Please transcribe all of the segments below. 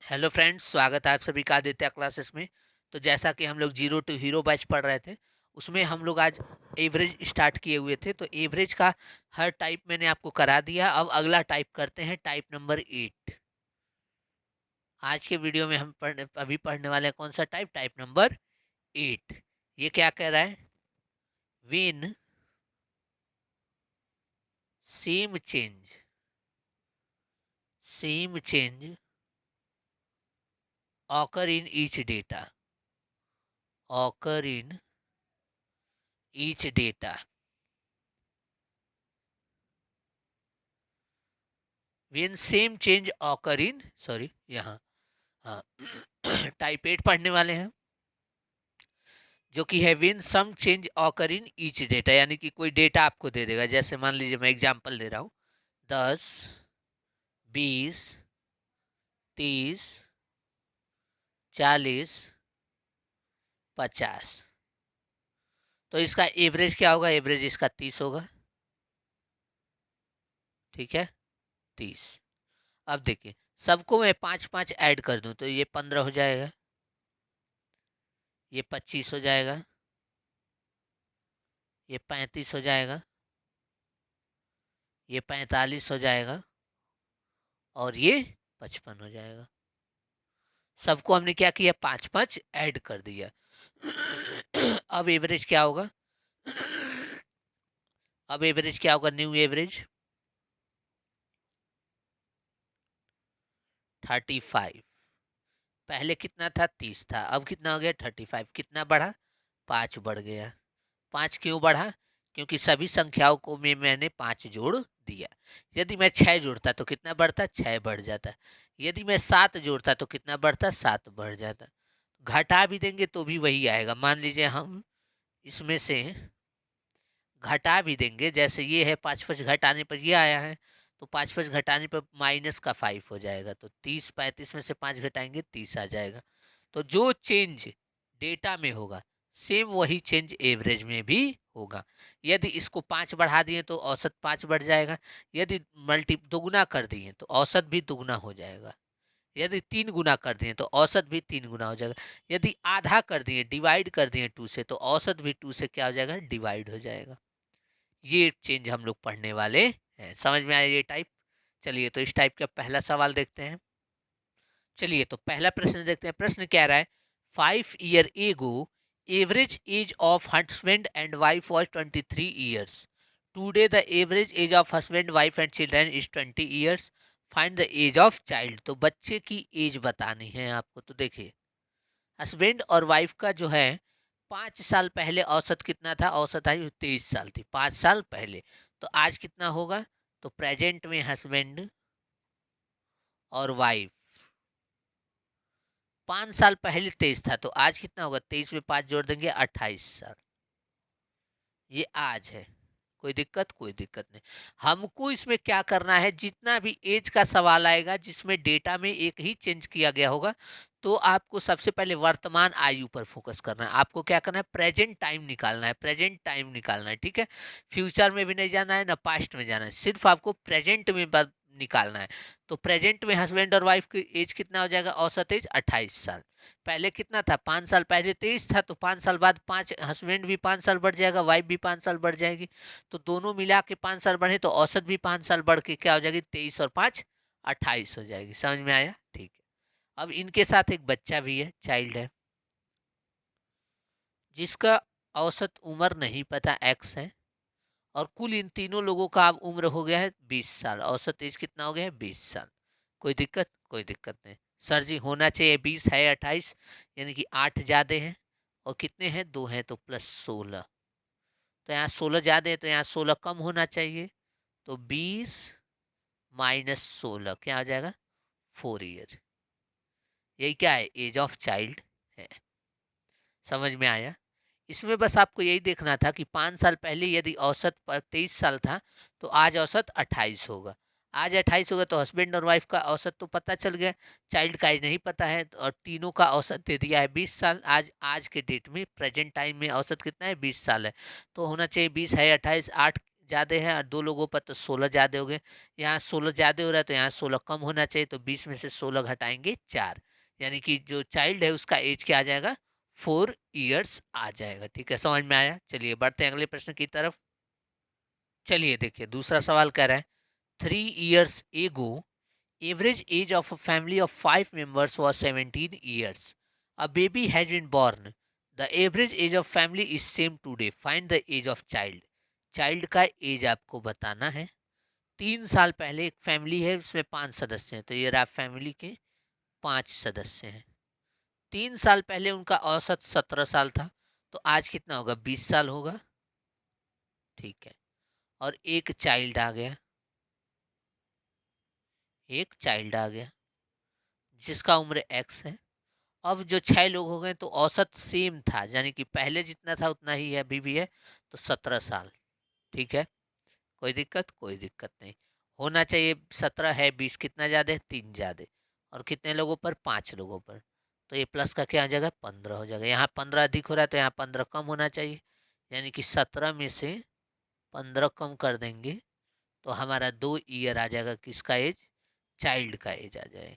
Hello friends, स्वागत है आप सभी का आदित्य क्लासेस में। तो जैसा कि हम लोग जीरो टू हीरो बैच पढ़ रहे थे, उसमें हम लोग आज एवरेज स्टार्ट किए हुए थे। तो एवरेज का हर टाइप मैंने आपको करा दिया। अब अगला टाइप करते हैं, टाइप नंबर 8। आज के वीडियो में हम अभी पढ़ने वाले हैं कौन सा टाइप, टाइप नंबर 8। ये क्या कह रहा है? When same change occur in each data when same change occur in, sorry यहाँ, हाँ टाइप 8 पढ़ने वाले हैं, जो कि है when some change occur in each data। यानी कि कोई डेटा आपको दे देगा। जैसे मान लीजिए मैं एग्जांपल दे रहा हूँ, 10, 20, 30, 40, 50। तो इसका एवरेज क्या होगा? एवरेज इसका 30 होगा। ठीक है, 30। अब देखिए, सबको मैं 5 5 ऐड कर दूं तो ये 15 हो जाएगा, ये 25 हो जाएगा, ये 35 हो जाएगा, ये 45 हो जाएगा, और ये 55 हो जाएगा। सबको हमने क्या किया? 5 5 ऐड कर दिया। अब एवरेज क्या होगा? अब एवरेज क्या होगा? New average 35। पहले कितना था? 30 था। अब कितना हो गया? 35। कितना बढ़ा? 5 बढ़ गया। 5 क्यों बढ़ा? क्योंकि सभी संख्याओं को में मैंने 5 जोड़ दिया। यदि मैं 6 जोड़ता तो कितना बढ़ता? 6 बढ़ जाता। यदि मैं 7 जोड़ता तो कितना बढ़ता? 7 बढ़ जाता। घटा भी देंगे तो भी वही आएगा। मान लीजिए हम इसमें से घटा भी देंगे, जैसे ये है 5 5 घटाने पर ये आया है, तो 5 5 घटाने पर माइनस का 5 हो जाएगा। तो 30 35 में से 5 घटाएंगे 30 आ जाएगा। तो जो चेंज डेटा में होगा, सेम वही चेंज एवरेज में भी होगा। यदि इसको 5 बढ़ा दिए तो औसत 5 बढ़ जाएगा। यदि दोगुना कर दिए तो औसत भी दुगुना हो जाएगा। यदि 3 गुना कर दिए तो औसत भी 3 गुना हो जाएगा। यदि आधा कर दिए, डिवाइड कर दिए 2 से, तो औसत भी 2 से क्या हो जाएगा? डिवाइड हो जाएगा। ये चेंज हम लोग पढ़ने वाले हैं। समझ में आया ये टाइप? चलिए, तो इस टाइप का पहला सवाल देखते हैं। चलिए, तो पहला प्रश्न देखते हैं। प्रश्न क्या रहा है? 5 year ago average age of husband and wife was 23 years। Today the average age of husband wife and children is 20 years। Find the age of child. तो बच्चे की एज बतानी है आपको। तो देखिए, हस्बैंड और वाइफ का जो है, 5 साल पहले औसत कितना था? औसत आयु 23 साल थी 5 साल पहले। तो आज कितना होगा? तो प्रेजेंट में हस्बैंड और वाइफ 5 साल पहले 23 था, तो आज कितना होगा? 23 में 5 जोड़ देंगे, 28 साल। ये आज है। कोई दिक्कत? कोई दिक्कत नहीं। हमको इसमें क्या करना है, जितना भी एज का सवाल आएगा जिसमें डेटा में एक ही चेंज किया गया होगा, तो आपको सबसे पहले वर्तमान आयु पर फोकस करना है। आपको क्या करना है? प्रेजेंट टाइम निकालना है। प्रेजेंट टाइम निकालना है, ठीक है। फ्यूचर में भी नहीं जाना है, ना पास्ट में जाना है, सिर्फ आपको प्रेजेंट में निकालना है। तो प्रेजेंट में हस्बैंड और वाइफ की एज कितना हो जाएगा? औसत एज 28 साल। पहले कितना था? 5 साल पहले 23 था, तो 5 साल बाद 5, हस्बैंड भी 5 साल बढ़ जाएगा, वाइफ भी 5 साल बढ़ जाएगी। तो दोनों मिला के 5 साल बढ़े, तो औसत भी 5 साल बढ़ के क्या हो जाएगी? 23 और 5 28 हो जाएगी। समझ में आया? ठीक है। अब इनके साथ एक बच्चा भी है, चाइल्ड है, जिसका औसत उम्र नहीं पता, एक्स है। और कुल इन तीनों लोगों का अब उम्र हो गया है 20 साल। औसत एज कितना हो गया है? 20 साल। कोई दिक्कत? कोई दिक्कत नहीं। सर जी, होना चाहिए 20 है 28, यानी कि 8 ज़्यादा हैं। और कितने हैं? 2 हैं, तो +16। तो यहाँ 16 ज़्यादा है, तो यहाँ 16 कम होना चाहिए। तो 20 माइनस 16 क्या हो जाएगा? 4 ईयर। यही क्या है? एज ऑफ चाइल्ड है। समझ में आया? इसमें बस आपको यही देखना था कि 5 साल पहले यदि औसत 23 साल था, तो आज औसत 28 होगा। आज 28 होगा, तो हस्बैंड और वाइफ का औसत तो पता चल गया, चाइल्ड का एज नहीं पता है। और तीनों का औसत दे दिया है 20 साल। आज के डेट में प्रेजेंट टाइम में औसत कितना है? 20 साल है। तो होना चाहिए 20 है 28, 8 ज़्यादा है और 2 लोगों पर तो 16 ज़्यादा हो गए। यहाँ 16 ज़्यादा हो रहा है तो यहाँ 16 कम होना चाहिए, तो 20 में से 16 घटाएंगे 4, यानी कि जो चाइल्ड है उसका एज क्या आ जाएगा, 4 ईयर्स आ जाएगा। ठीक है, समझ में आया। चलिए बढ़ते हैं अगले प्रश्न की तरफ। चलिए देखिए दूसरा सवाल कह रहा है 3 years ago average age of a family of 5 members was 17 years. A baby has been born. The average age of family is same today. Find the age of child. Child का एज आपको बताना है। 3 साल पहले एक family है, उसमें 5 सदस्य हैं, तो ये रहा फैमिली के 5 सदस्य हैं। 3 साल पहले उनका औसत 17 साल था, तो आज कितना होगा, 20 साल होगा। ठीक है, और एक चाइल्ड आ गया, एक चाइल्ड आ गया जिसका उम्र x है। अब जो 6 लोग हो गए तो औसत सेम था, यानी कि पहले जितना था उतना ही है, अभी भी है, तो 17 साल। ठीक है, कोई दिक्कत, कोई दिक्कत नहीं। होना चाहिए 17 है, 20 कितना ज़्यादा है, 3 ज़्यादा। और कितने लोगों पर, 5 लोगों पर, तो ये प्लस का क्या आ जाएगा, 15 हो जाएगा। यहाँ 15 अधिक हो रहा है तो यहाँ 15 कम होना चाहिए, यानी कि 17 में से 15 कम कर देंगे तो हमारा 2 ईयर आ जाएगा, किसका एज, चाइल्ड का एज आ जाएगा।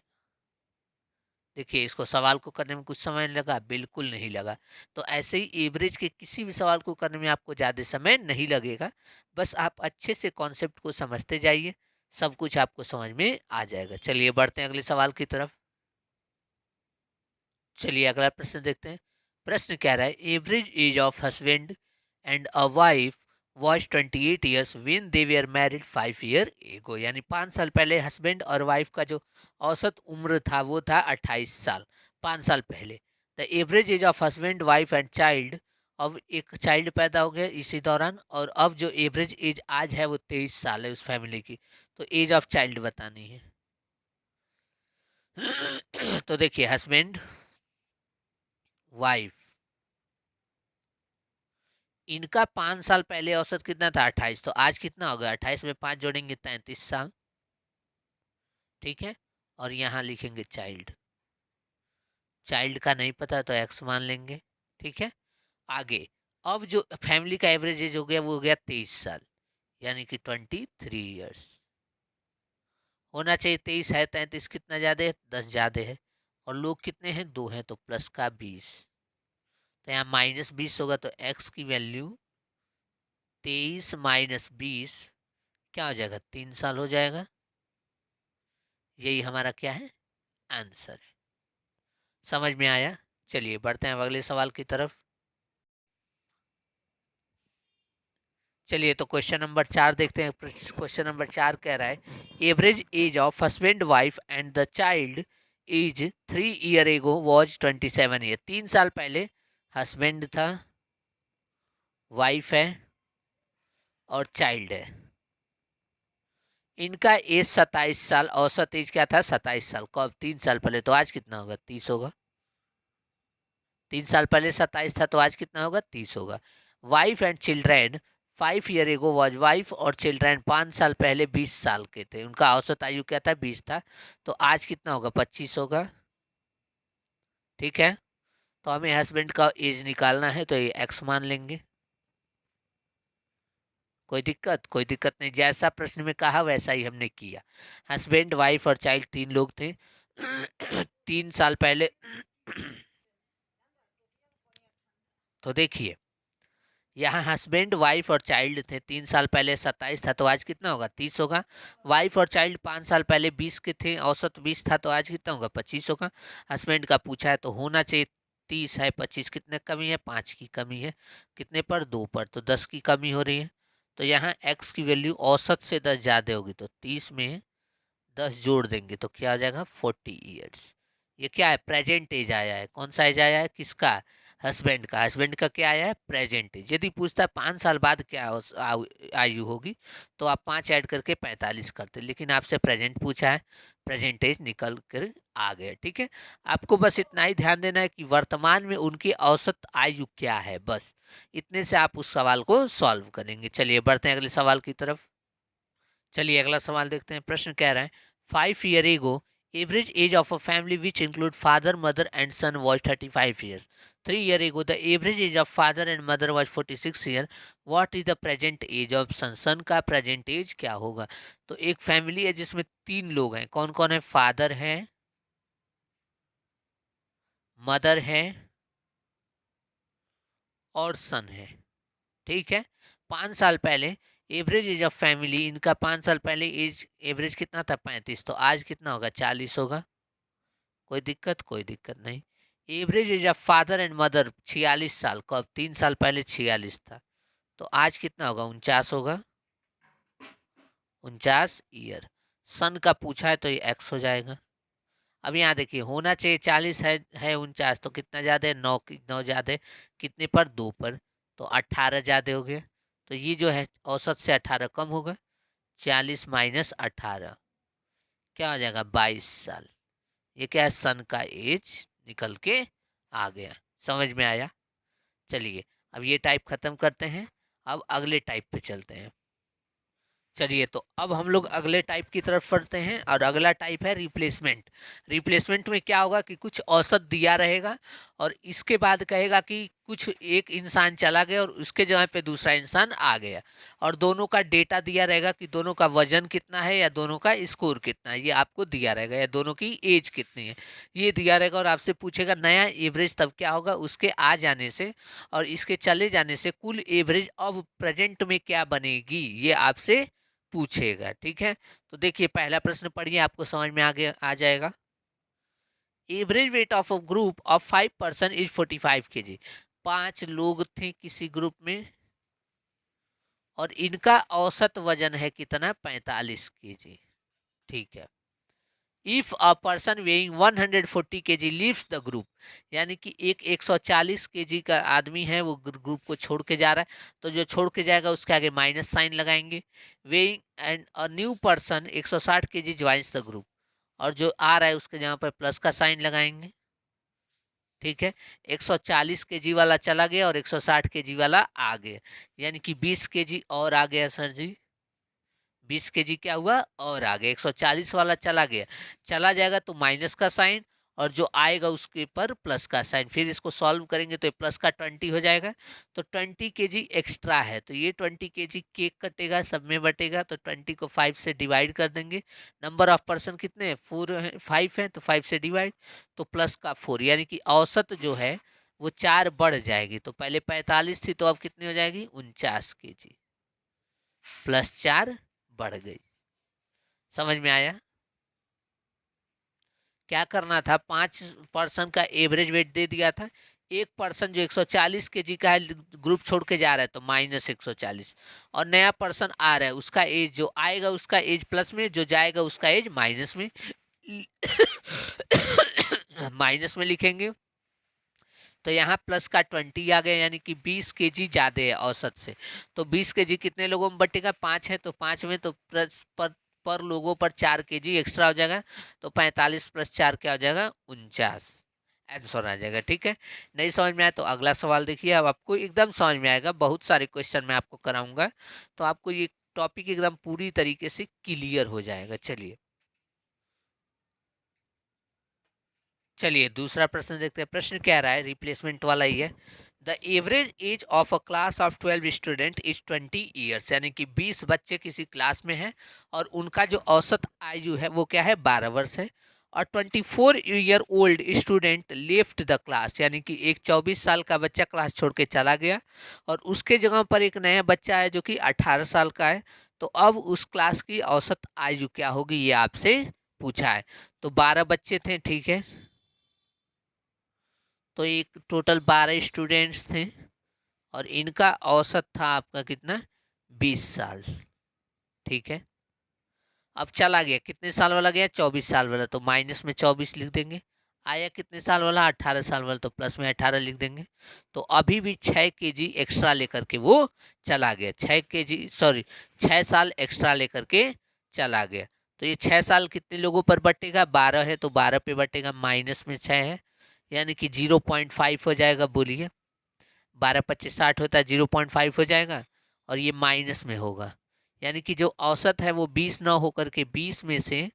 देखिए इसको सवाल को करने में कुछ समय नहीं लगा, बिल्कुल नहीं लगा। तो ऐसे ही एवरेज के किसी भी सवाल को करने में आपको ज़्यादा समय नहीं लगेगा, बस आप अच्छे से कॉन्सेप्ट को समझते जाइए, सब कुछ आपको समझ में आ जाएगा। चलिए बढ़ते हैं अगले सवाल की तरफ। चलिए अगला प्रश्न देखते हैं। प्रश्न कह रहा है average age of husband and a wife was 28 years when they were married 5 year ago, यानी 5 साल पहले हस्बैंड और वाइफ का जो औसत उम्र था वो था 28 साल, 5 साल पहले। The average age of husband wife and child, अब एक चाइल्ड पैदा हो गया इसी दौरान, और अब जो एवरेज एज आज है वो 23 साल है उस फैमिली की, तो एज ऑफ चाइल्ड बतानी है। तो देखिए हस्बैंड, वाइफ, इनका 5 साल पहले औसत कितना था, 28, तो आज कितना होगा, 28 में 5 जोड़ेंगे 33 साल। ठीक है, और यहाँ लिखेंगे चाइल्ड, चाइल्ड का नहीं पता तो एक्स मान लेंगे। ठीक है, आगे अब जो फैमिली का एवरेज एज हो गया वो हो गया 23 साल, यानी कि 23 ईयर्स होना चाहिए। 23 है, 33 कितना ज़्यादा है, 10 ज़्यादा है, और लोग कितने हैं, 2 हैं, तो प्लस का 20, तो यहाँ -20 होगा, तो एक्स की वैल्यू 23 - 20 क्या हो जाएगा, 3 साल हो जाएगा। यही हमारा क्या है, आंसर है। समझ में आया। चलिए बढ़ते हैं अगले सवाल की तरफ। चलिए तो क्वेश्चन नंबर 4 देखते हैं। क्वेश्चन नंबर 4 कह रहा है average age of husband wife and the child age 3 year ago was 27 year. 3 साल पहले हस्बैंड था, वाइफ है और चाइल्ड है। इनका एज 27 साल, औसत एज क्या था, 27 साल। कब, 3 साल पहले, तो आज कितना होगा, 30 होगा। 3 साल पहले 27 था तो आज कितना होगा, 30 होगा। Wife and children 5 year ago was, wife और चिल्ड्रेन 5 साल पहले 20 साल के थे, उनका औसत आयु क्या था, 20 था, तो आज कितना होगा, 25 होगा। ठीक है, तो हमें हस्बैंड का एज निकालना है, तो ये एक्स मान लेंगे। कोई दिक्कत, कोई दिक्कत नहीं, जैसा प्रश्न में कहा वैसा ही हमने किया। हस्बैंड, वाइफ और चाइल्ड 3 लोग थे 3 साल पहले। तो देखिए यहाँ हस्बैंड, वाइफ और चाइल्ड थे 3 साल पहले 27 था, तो आज कितना होगा, 30 होगा। वाइफ और चाइल्ड 5 साल पहले 20 के थे, औसत 20 था, तो आज कितना होगा, 25 होगा। हस्बैंड का पूछा है तो होना चाहिए 30 है, 25 कितने कमी है, 5 की कमी है, कितने पर, 2 पर, तो 10 की कमी हो रही है। तो यहाँ x की वैल्यू औसत से 10 ज़्यादा होगी, तो 30 में 10 जोड़ देंगे तो क्या हो जाएगा, 40 ईयर्स। ये क्या है, प्रेजेंट एज आया है। कौन सा एज आया है, किसका, हस्बैंड का। हस्बैंड का क्या आया है, प्रेजेंट एज। यदि पूछता है 5 साल बाद क्या आयु होगी, तो आप 5 ऐड करके 45 करते, लेकिन आपसे प्रेजेंट पूछा है, प्रेजेंट एज निकल कर आ गया। ठीक है, आपको बस इतना ही ध्यान देना है कि वर्तमान में उनकी औसत आयु क्या है, बस इतने से आप उस सवाल को सॉल्व करेंगे। चलिए बढ़ते हैं अगले सवाल की तरफ। चलिए अगला सवाल देखते हैं। प्रश्न कह रहा है 5 ईयर एगो Average age of a family which include father, mother and son was 35 years. 3 years ago, the average age of father and mother was 46 years. What is the present age of son? सन का present age क्या होगा? तो एक family है जिसमें 3 लोग हैं. कौन कौन है? फादर है, मदर है और सन है. ठीक है. 5 साल पहले एवरेज एज ऑफ फैमिली, इनका 5 साल पहले एज एवरेज कितना था? 35. तो आज कितना होगा? 40 होगा. कोई दिक्कत? कोई दिक्कत नहीं. Average age of father and mother 46 साल. कब? 3 साल पहले 46 था. तो आज कितना होगा? 49 होगा. 49 ईयर. सन का पूछा है तो ये एक्स हो जाएगा. अब यहाँ देखिए, होना चाहिए 40 है 49, तो कितना ज़्यादा है? 9 ज़्यादा है. कितने पर? 2 पर. तो 18 ज़्यादा हो गया. तो ये जो है औसत से 18 कम होगा. 40 माइनस 18 क्या हो जाएगा? 22 साल. ये क्या है? सन का एज निकल के आ गया. समझ में आया? चलिए, अब ये टाइप खत्म करते हैं. अब अगले टाइप पे चलते हैं. चलिए, तो अब हम लोग अगले टाइप की तरफ बढ़ते हैं और अगला टाइप है रिप्लेसमेंट. रिप्लेसमेंट में क्या होगा कि कुछ औसत दिया रहेगा और इसके बाद कहेगा कि कुछ एक इंसान चला गया और उसके जगह पे दूसरा इंसान आ गया और दोनों का डेटा दिया रहेगा कि दोनों का वजन कितना है या दोनों का स्कोर कितना है. ये आपको दिया रहेगा. या दोनों की एज कितनी है ये दिया रहेगा. और आपसे पूछेगा नया एवरेज तब क्या होगा? उसके आ जाने से और इसके चले जाने से कुल एवरेज अब प्रेजेंट में क्या बनेगी ये आपसे पूछेगा. ठीक है. तो देखिए, पहला प्रश्न पढ़िए, आपको समझ में आ जाएगा. Average weight of a group of 5 person is 45 kg. 5 लोग थे किसी ग्रुप में और इनका औसत वजन है कितना? 45 kg. ठीक है. If a person weighing 140 kg leaves the group, यानी कि एक 140 kg का आदमी है वो ग्रुप को छोड़ के जा रहा है, तो जो छोड़ के जाएगा उसके आगे माइनस साइन लगाएंगे. Weighing and a new person 160 kg joins the group, और जो आ रहा है उसके जहाँ पर प्लस का साइन लगाएंगे. ठीक है. 140 kg वाला चला गया और 160 kg वाला आ गया, यानी कि 20 kg और आ गया. सर जी 20 kg क्या हुआ? और आ गया. 140 वाला चला गया, चला जाएगा तो माइनस का साइन और जो आएगा उसके पर प्लस का साइन. फिर इसको सॉल्व करेंगे तो प्लस का 20 हो जाएगा. तो 20 kg एक्स्ट्रा है, तो ये 20 kg केक कटेगा, सब में बटेगा. तो 20 को 5 से डिवाइड कर देंगे. नंबर ऑफ पर्सन कितने हैं? 4 है, 5 है, तो 5 से डिवाइड, तो प्लस का 4, यानी कि औसत जो है वो 4 बढ़ जाएगी. तो पहले 45 थी तो अब कितनी हो जाएगी? 49 kg प्लस 4 बढ़ गई. समझ में आया? क्या करना था? 5 पर्सन का एवरेज वेट दे दिया था. एक पर्सन जो 140 kg का है ग्रुप छोड़ के जा रहा है तो माइनस 140, और नया पर्सन आ रहा है उसका एज जो आएगा उसका एज प्लस में, जो जाएगा उसका एज माइनस में. माइनस में लिखेंगे तो यहाँ प्लस का 20 आ गया, यानी कि 20 kg ज़्यादा है औसत से. तो 20 kg कितने लोगों में बटेगा? 5 है तो 5 में, तो प्लस पर लोगों पर 4 kg एक्स्ट्रा हो जाएगा. तो 45 प्लस 4 क्या हो जाएगा? 49. आंसर आ जाएगा. ठीक है. नहीं समझ में आया तो अगला सवाल देखिए. अब आपको एकदम समझ में आएगा. बहुत सारे क्वेश्चन मैं आपको कराऊंगा तो आपको ये टॉपिक एकदम पूरी तरीके से क्लियर हो जाएगा. चलिए दूसरा प्रश्न देखते हैं. प्रश्न क्या रहा है? रिप्लेसमेंट वाला ही है. The average age of a class of 12 student is 20 years, यानी कि 20 बच्चे किसी क्लास में हैं और उनका जो औसत आयु है वो क्या है? 12 वर्ष है. और 24 year old student left the class, यानी कि एक 24 साल का बच्चा क्लास छोड़ के चला गया और उसके जगह पर एक नया बच्चा है जो कि 18 साल का है. तो अब उस क्लास की औसत आयु क्या होगी ये आपसे पूछा है. तो 12 बच्चे थे. ठीक है. तो एक टोटल 12 स्टूडेंट्स थे और इनका औसत था आपका कितना? 20 साल. ठीक है. अब चला गया, कितने साल वाला गया? 24 साल वाला, तो माइनस में 24 लिख देंगे. आया कितने साल वाला? 18 साल वाला, तो प्लस में 18 लिख देंगे. तो अभी भी 6 kg एक्स्ट्रा लेकर के वो चला गया. 6 kg सॉरी 6 साल एक्स्ट्रा लेकर के चला गया. तो ये 6 साल कितने लोगों पर बटेगा? 12 है तो 12 पे बटेगा, माइनस में 6 है, यानी कि 0.5 हो जाएगा. बोलिए 12 25 60 होता है, 0.5 हो जाएगा और ये माइनस में होगा, यानी कि जो औसत है वो 20 ना होकर के 20 में से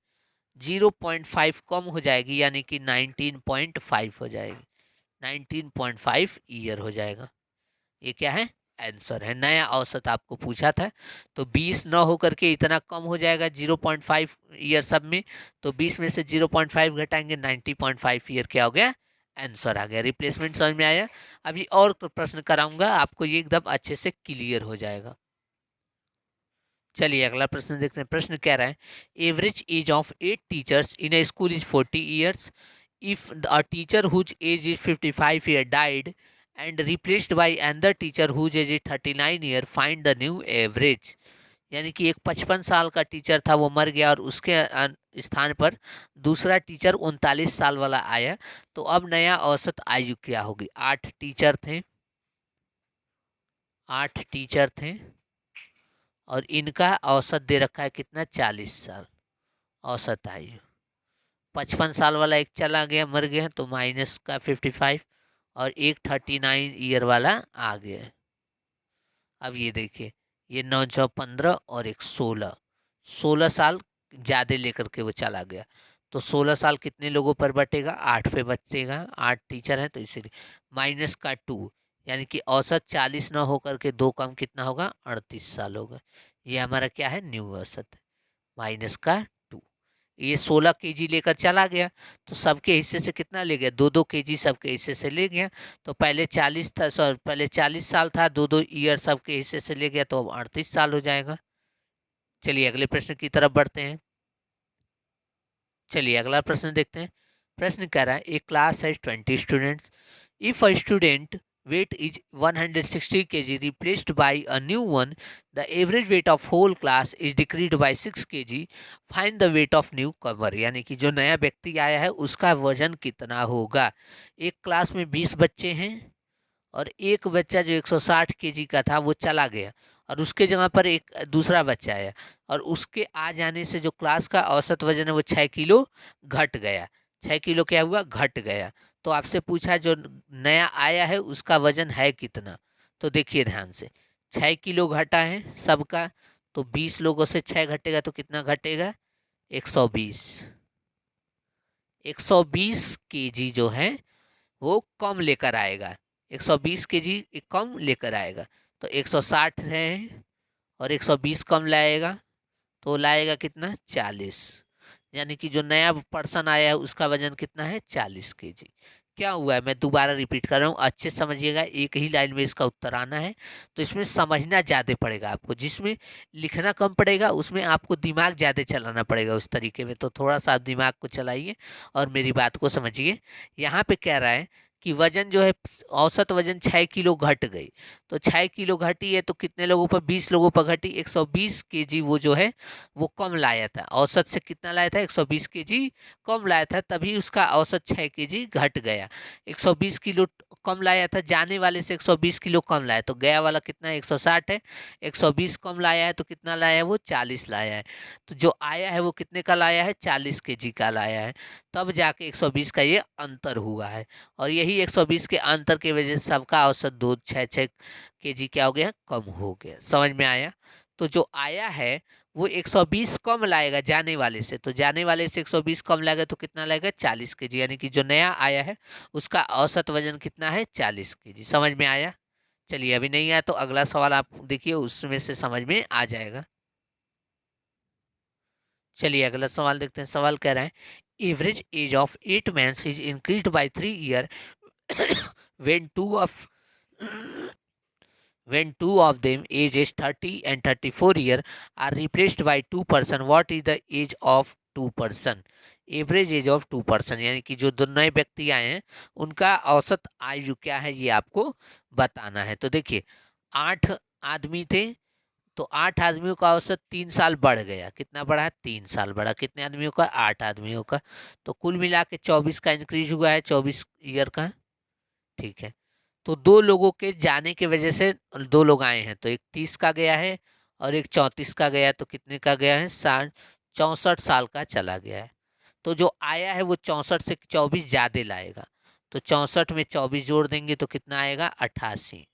0.5 कम हो जाएगी, यानी कि 19.5 हो जाएगी, 19.5 ईयर हो जाएगा। ये क्या है, आंसर है। नया औसत आपको पूछा था, तो 20 न होकर के इतना कम हो जाएगा 0.5 ईयर सब में, तो 20 में से 0.5 घटाएंगे, 90.5 ईयर क्या हो गया, आंसर आ गया। रिप्लेसमेंट समझ में आया। अभी और प्रश्न कराऊंगा आपको, ये एकदम अच्छे से क्लियर हो जाएगा। चलिए अगला प्रश्न देखते हैं। प्रश्न कह रहा है, average age of 8 teachers in a school is 40 years. If a teacher whose age is 55 year died and replaced by another teacher whose age is 39 year, find the new average. यानी कि एक 55 साल का टीचर था, वो मर गया और उसके स्थान पर दूसरा टीचर 39 साल वाला आया, तो अब नया औसत आयु क्या होगी। 8 टीचर थे और इनका औसत दे रखा है कितना, 40 साल औसत आयु। 55 साल वाला एक चला गया, मर गया, तो माइनस का 55, और एक 39 ईयर वाला आ गया। अब ये देखिए, ये 9 15 और एक 16 साल ज़्यादा लेकर के वो चला गया, तो 16 साल कितने लोगों पर बटेगा, 8 पे बचेगा, 8 टीचर हैं, तो इसीलिए माइनस का 2, यानी कि औसत 40 ना होकर के 2 कम कितना होगा, 38 साल होगा। ये हमारा क्या है, न्यू औसत है, माइनस का 2। ये 16 केजी लेकर चला गया, तो सबके हिस्से से कितना ले गया, 2 2 केजी सबके हिस्से से ले गया, तो पहले 40 था, सॉरी पहले 40 साल था, 2 2 ईयर सबके हिस्से से ले गया, तो अब 38 साल हो जाएगा। चलिए अगले प्रश्न की तरफ बढ़ते हैं। चलिए अगला प्रश्न देखते हैं। प्रश्न कह रहा है, एक क्लास है 20 students. If a student weight is 160 kg replaced by a new one, the average weight of whole class is decreased by 6 kg, find the weight of newcomer। यानी कि जो नया व्यक्ति आया है उसका वजन कितना होगा। एक क्लास में 20 बच्चे हैं और एक बच्चा जो 160 केजी का था वो चला गया, और उसके जगह पर एक दूसरा बच्चा आया, और उसके आ जाने से जो क्लास का औसत वजन है वो 6 किलो घट गया। 6 किलो क्या हुआ, घट गया। तो आपसे पूछा जो नया आया है उसका वजन है कितना, तो देखिए ध्यान से, 6 किलो घटा है सबका, तो 20 लोगों से 6 घटेगा तो कितना घटेगा, 120। 120 केजी जो है वो कम लेकर आएगा, 120 केजी कम लेकर आएगा, तो 160 है और 120 कम लाएगा, तो लाएगा कितना, 40। यानी कि जो नया पर्सन आया है उसका वजन कितना है, 40 केजी। क्या हुआ है, मैं दोबारा रिपीट कर रहा हूँ, अच्छे समझिएगा, एक ही लाइन में इसका उत्तर आना है, तो इसमें समझना ज़्यादा पड़ेगा आपको, जिसमें लिखना कम पड़ेगा उसमें आपको दिमाग ज़्यादा चलाना पड़ेगा उस तरीके में, तो थोड़ा सा आप दिमाग को चलाइए और मेरी बात को समझिए। यहाँ पे कह रहा है कि वजन जो है, औसत वजन 6 किलो घट गई, तो 6 किलो घटी है तो कितने लोगों पर, 20 लोगों पर घटी, 120 केजी वो जो है वो कम लाया था, औसत से कितना लाया था, 120 केजी कम लाया था, तभी उसका औसत 6 केजी घट गया। 120 किलो कम लाया था, जाने वाले से 120 किलो कम लाया, तो गया वाला कितना है, 160 है, 120 कम लाया है तो कितना लाया है, वो 40 लाया है, तो जो आया है वो कितने का लाया है, 40 केजी का लाया है, तब जाके 120 का ये अंतर हुआ है, और यही 120 के अंतर की वजह से सबका औसत 2 6 केजी क्या हो गया, कम हो गया। समझ में आया। तो जो आया है वो 120 कम लाएगा जाने वाले से, तो जाने वाले से 120 कम लाएगा तो कितना लाएगा, 40 केजी, यानी कि जो नया आया है उसका औसत वजन कितना है, 40 केजी। समझ में आया। चलिए अभी नहीं आया तो अगला सवाल आप देखिए, उसमें से समझ में आ जाएगा। चलिए अगला सवाल देखते हैं। सवाल कह रहा है, average age of 8 mans is increased by 3 year when two of them ages 30 and 34 year are replaced by 2 person, what is the age of 2 person। Average age of 2 person, यानी कि जो दो नए व्यक्ति आए हैं उनका औसत आयु क्या है ये आपको बताना है। तो देखिए 8 आदमी थे, तो 8 आदमियों का औसत 3 साल बढ़ गया, कितना बढ़ा, 3 साल बढ़ा, कितने आदमियों का, 8 आदमियों का, तो कुल मिला के 24 का इंक्रीज हुआ है, 24 ईयर का। ठीक है, तो 2 लोगों के जाने की वजह से 2 लोग आए हैं, तो एक 30 का गया है और एक 34 का गया है, तो कितने का गया है, 64 साल का चला गया है। तो जो आया है वो 64 से 24 ज़्यादा लाएगा, तो 64 में 24 जोड़ देंगे तो कितना आएगा, 88।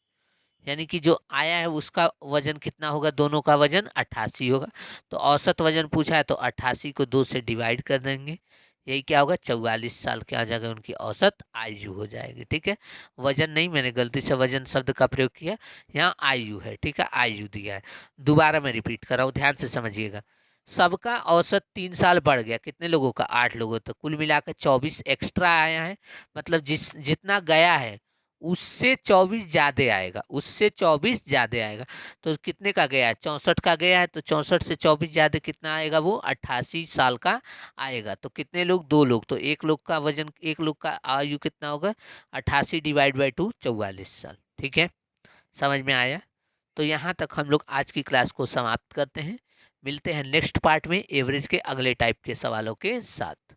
यानी कि जो आया है उसका वजन कितना होगा, दोनों का वजन 88 होगा। तो औसत वजन पूछा है तो 88 को 2 से डिवाइड कर देंगे, यही क्या होगा 44 साल के आ जाएगा, उनकी औसत आयु हो जाएगी। ठीक है, वजन नहीं, मैंने गलती से वजन शब्द का प्रयोग किया, यहाँ आयु है। ठीक है, आयु दिया है। दोबारा मैं रिपीट कर रहा हूँ, ध्यान से समझिएगा। सबका औसत 3 साल बढ़ गया, कितने लोगों का, 8 लोगों, तो कुल मिलाकर 24 एक्स्ट्रा आया है। मतलब जितना गया है उससे 24 ज़्यादा आएगा, उससे 24 ज़्यादा आएगा। तो कितने का गया है, 64 का गया है, तो 64 से 24 ज़्यादा कितना आएगा, वो 88 साल का आएगा। तो कितने लोग, 2 लोग, तो एक लोग का वजन, एक लोग का आयु कितना होगा, 88 डिवाइड बाई 2, 44 साल। ठीक है, समझ में आया। तो यहाँ तक हम लोग आज की क्लास को समाप्त करते हैं। मिलते हैं नेक्स्ट पार्ट में एवरेज के अगले टाइप के सवालों के साथ।